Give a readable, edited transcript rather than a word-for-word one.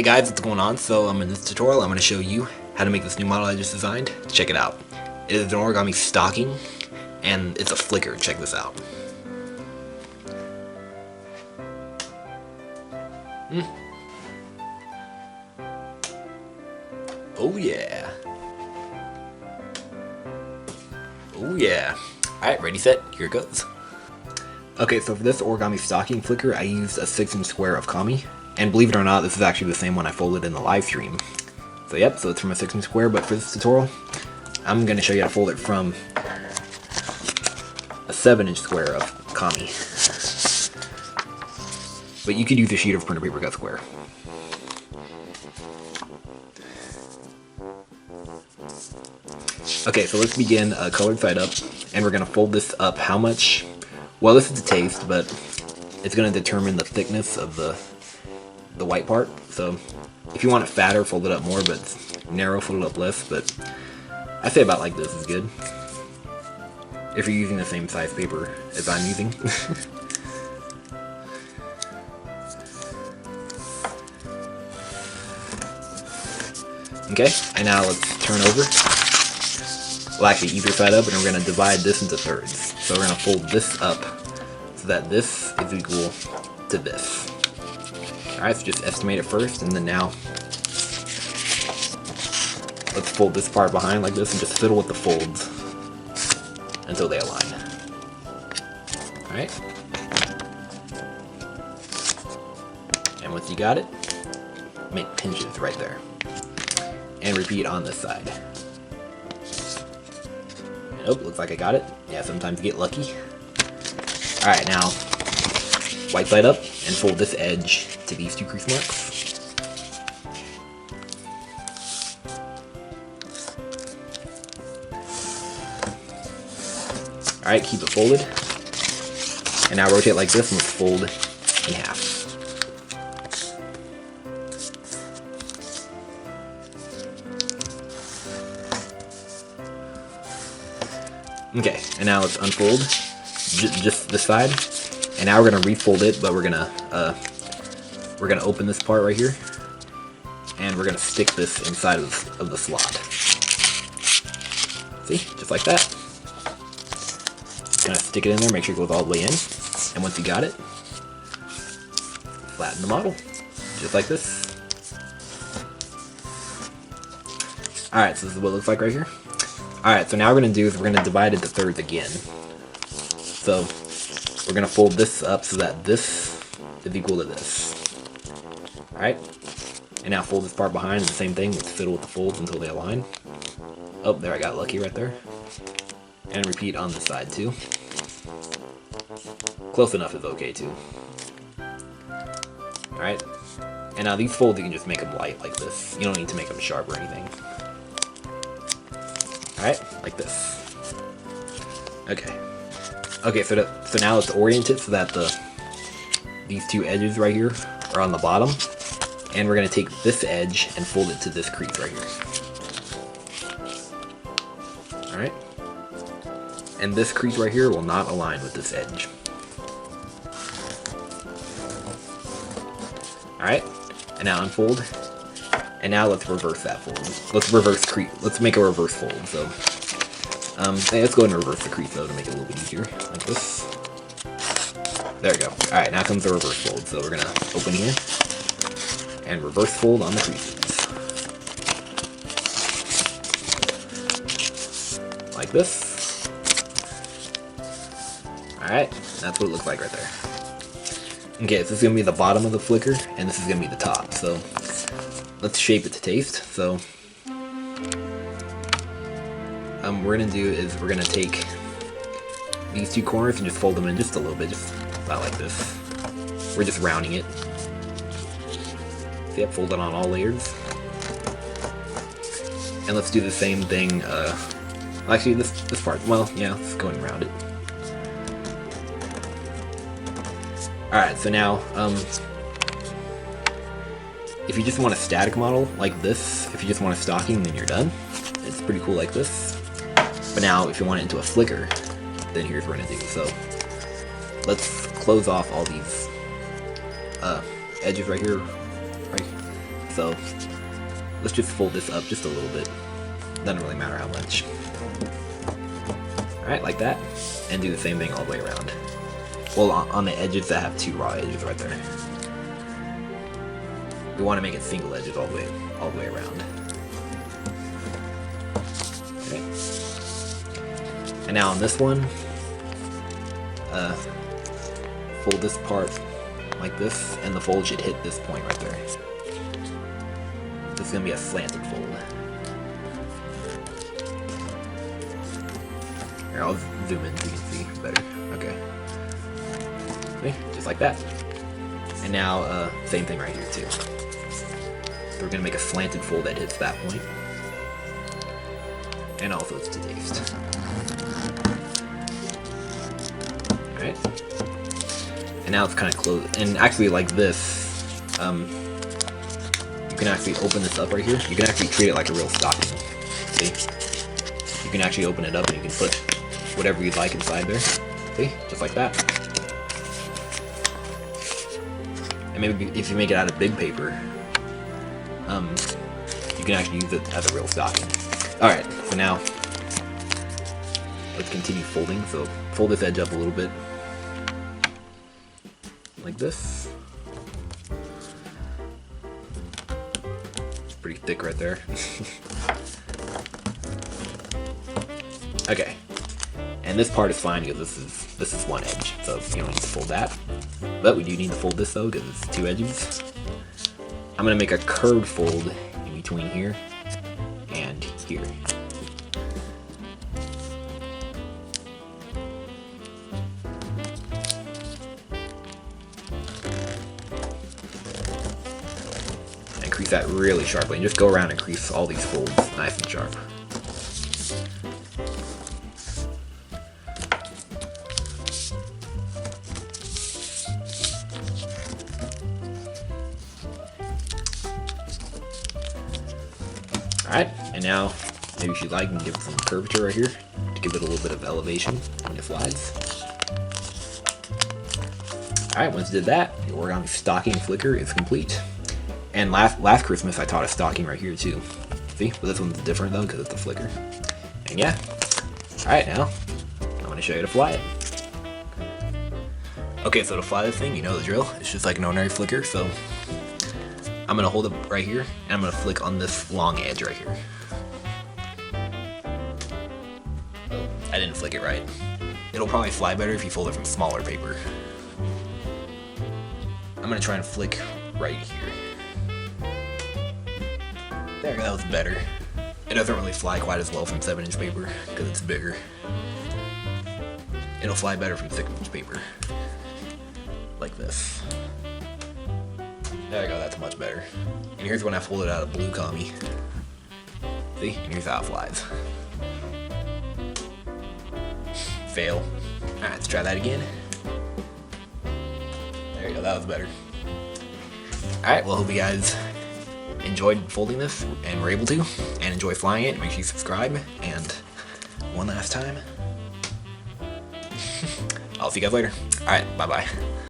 Hey guys, what's going on? So in this tutorial I'm going to show you how to make this new model I just designed. Check it out. It is an origami stocking and it's a flicker. Check this out. Oh yeah. Oh yeah. Alright, ready, set, here it goes. Okay, so for this origami stocking flicker I used a 6-inch square of kami. And believe it or not, this is actually the same one I folded in the live stream. So yep, so it's from a 6-inch square, but for this tutorial, I'm going to show you how to fold it from a 7-inch square of kami. But you could use a sheet of printer paper cut square. Okay, so let's begin colored side up, and we're going to fold this up how much? Well, this is a taste, but it's going to determine the thickness of the white part. So if you want it fatter, fold it up more, but narrow, fold it up less. But I say about like this is good if you're using the same size paper as I'm using. Okay, and now let's turn over. Well, actually, either side up, and we're going to divide this into thirds. So we're going to fold this up so that this is equal to this. Alright, so just estimate it first, and then now let's fold this part behind like this and just fiddle with the folds until they align. Alright. And once you got it, make pinches right there. And repeat on this side. And, oh, looks like I got it. Yeah, sometimes you get lucky. Alright, now white side up and fold this edge to these two crease marks. Alright, keep it folded. And now rotate like this and let's fold in half. Okay, and now let's unfold just this side. And now we're gonna refold it, but we're gonna open this part right here, and we're gonna stick this inside of the slot. See, just like that. Gonna stick it in there, make sure it goes all the way in, and once you got it, flatten the model, just like this. All right, so this is what it looks like right here. All right, so now we're gonna do is we're gonna divide it into thirds again. So we're going to fold this up so that this is equal to this. Alright? And now fold this part behind, and the same thing, let's fiddle with the folds until they align. Oh, there, I got lucky right there. And repeat on this side too. Close enough is okay too. Alright? And now these folds, you can just make them light like this. You don't need to make them sharp or anything. Alright? Like this. Okay. Okay, so now let's orient it so that these two edges right here are on the bottom, and we're gonna take this edge and fold it to this crease right here. All right, and this crease right here will not align with this edge. All right, and now unfold, and now let's reverse that fold. Let's make a reverse fold. So. Hey, let's go ahead and reverse the crease though to make it a little bit easier, like this. There we go. Alright, now comes the reverse fold. So we're gonna open here and reverse fold on the creases. Like this. Alright, that's what it looks like right there. Okay, so this is gonna be the bottom of the flicker, and this is gonna be the top. So let's shape it to taste. So we're gonna do is we're gonna take these two corners and just fold them in just a little bit, just about like this. We're just rounding it. See, fold it on all layers. And let's do the same thing. Actually, this part. Well, yeah, let's go ahead and round it. All right, so now, if you just want a static model like this, if you just want a stocking, then you're done. It's pretty cool like this. But now, if you want it into a flicker, then here's what we're gonna do. So let's close off all these edges right here, So let's just fold this up just a little bit. Doesn't really matter how much. Alright, like that. And do the same thing all the way around. Well, on the edges that have 2 raw edges right there. We want to make it single edges all the way around. Okay. And now on this one, fold this part like this, and the fold should hit this point right there. This is going to be a slanted fold. Here, I'll zoom in so you can see better. Okay. See? Just like that. And now, same thing right here too. So we're going to make a slanted fold that hits that point. And also it's to taste. Alright. And now it's kind of closed. And actually like this, you can actually open this up right here. You can actually treat it like a real stocking. See? You can actually open it up and you can put whatever you'd like inside there. See? Just like that. And maybe if you make it out of big paper, you can actually use it as a real stocking. Alright, so now let's continue folding. So fold this edge up a little bit. Like this. It's pretty thick right there. Okay. And this part is fine because this is one edge, so you don't need to fold that. But we do need to fold this though because it's 2 edges. I'm gonna make a curved fold in between here and here. And crease that really sharply, and just go around and crease all these folds nice and sharp. Alright, and now maybe if you'd like, you can give it some curvature right here to give it a little bit of elevation when it flies. Alright, once you did that, your origami stocking flicker is complete. And last Christmas I taught a stocking right here too. See? But this one's different though because it's a flicker. And yeah. Alright, now I'm going to show you how to fly it. Okay, so to fly this thing, you know the drill. It's just like an ordinary flicker, so I'm going to hold it right here, and I'm going to flick on this long edge right here. Oh, I didn't flick it right. It'll probably fly better if you fold it from smaller paper. I'm going to try and flick right here. There, that was better. It doesn't really fly quite as well from 7-inch paper, because it's bigger. It'll fly better from 6-inch paper. Like this. There we go, that's much better. And here's when I fold it out of blue kami. See? And here's how it flies. Fail. Alright, let's try that again. There you go, that was better. Alright, well, hope you guys enjoyed folding this and were able to, and enjoy flying it. Make sure you subscribe, and one last time, I'll see you guys later. Alright, bye-bye.